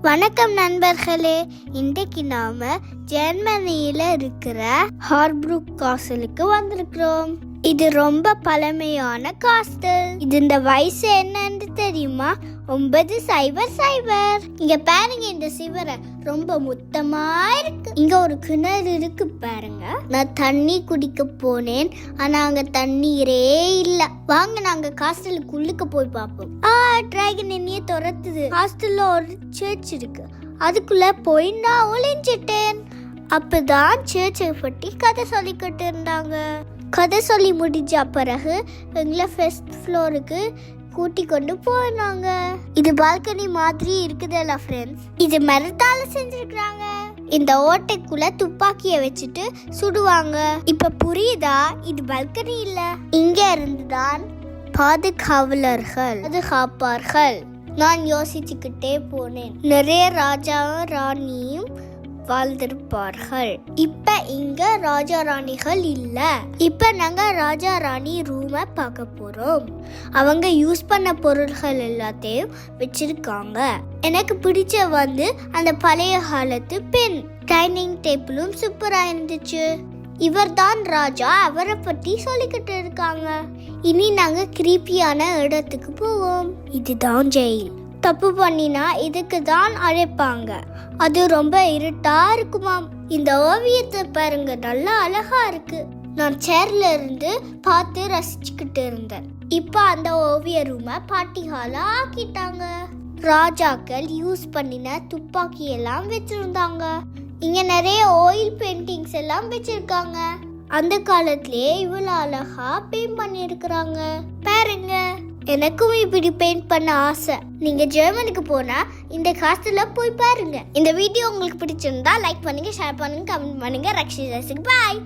வணக்கம் நண்பர்களே, இன்றைக்கு நாம ஜெர்மனியில இருக்கிற ஹார்ப்ரூக் காசலுக்கு வந்திருக்கிறோம். இது ரொம்ப பழமையான காஸ்டல். இது இந்த வயசு என்னன்னு தெரியுமா? 900. இங்க பாருங்க, இந்த சிவரை ரொம்ப முத்தமா இருக்கு. இங்க ஒரு கிணறு இருக்கு பாருங்க. நான் தண்ணி குடிக்க போனேன், ஆனா அங்க தண்ணீரே இல்ல. வாங்க நாங்க காஸ்டலுக்கு உள்ளுக்கு போய் பார்ப்போம். டிராகன் என்னைய துரத்துது. ஹாஸ்டல்ல ஒரு சர்ச் இருக்கு, அதுக்குள்ள போய் நான் ஒளிஞ்சிட்டேன். அப்பதான் சர்ச்சை பற்றி கதை சொல்லிக்கிட்டு இருந்தாங்க. கதை சொல்லி முடிஞ்ச பிறகு எங்களை ஃபர்ஸ்ட் ஃப்ளோருக்கு கூட்டி கொண்டு போனாங்க. இது பால்கனி மாதிரி இருக்குதுல்ல ஃப்ரெண்ட்ஸ். இது மரத்தால செஞ்சிருக்காங்க. இந்த ஓட்டைக்குள்ள துப்பாக்கிய வச்சுட்டு சுடுவாங்க. இப்ப புரியுதா? இது பால்கனி இல்ல, இங்க இருந்துதான் பாதுகாப்பார்கள். நான் யோசிச்சுக்கிட்டே போனேன். நிறைய ராஜாவும் ராணியும் வாழ்ந்திருப்பார்கள். இப்ப இங்க ராஜா ராணிகள் இல்ல. இப்ப நாங்க ராஜா ராணி ரூமை பார்க்க போறோம். அவங்க யூஸ் பண்ண பொருள்கள் எல்லாத்தையும் வச்சிருக்காங்க. எனக்கு பிடிச்ச அந்த பழைய காலத்து பெண். டைனிங் டேபிளும் சூப்பரா இருந்துச்சு. இவர் தான் ராஜா, அவரை பற்றி சொல்லிக்கிட்டு இருக்காங்க. இனி நாங்க கிரீப்பியான இடத்துக்கு போவோம். இதுதான் ஜெயில். தப்பு பண்ணினா இதுக்கு தான் அழைப்பாங்க. அது ரொம்ப இருட்டா இருக்குமாம். இந்த ஓவியத்தை பாருங்க, நல்லா அழகா இருக்கு. நான் சேர்ல இருந்து பார்த்து ரசிச்சுக்கிட்டு இருந்தேன். இப்ப அந்த ஓவிய ரூமை பார்ட்டி ஹாலா ஆக்கிட்டாங்க. ராஜாக்கள் யூஸ் பண்ணின துப்பாக்கி எல்லாம் வச்சிருந்தாங்க. இங்க நிறைய ஆயில் பெயிண்டிங்ஸ் எல்லாம் வச்சிருக்காங்க. அந்த காலத்திலேயே இவ்வளவு அழகா பெயிண்ட் பண்ணிருக்கிறாங்க பாருங்க. எனக்கும் இப்படி பெயிண்ட் பண்ண ஆசை. நீங்க ஜெர்மனிக்கு போனா இந்த காஸ்டல்ல போய் பாருங்க. இந்த வீடியோ உங்களுக்கு பிடிச்சிருந்தா லைக் பண்ணுங்க, ஷேர் பண்ணுங்க, கமெண்ட் பண்ணுங்க. ரக்ஷிதாஸுக்கு பாய்.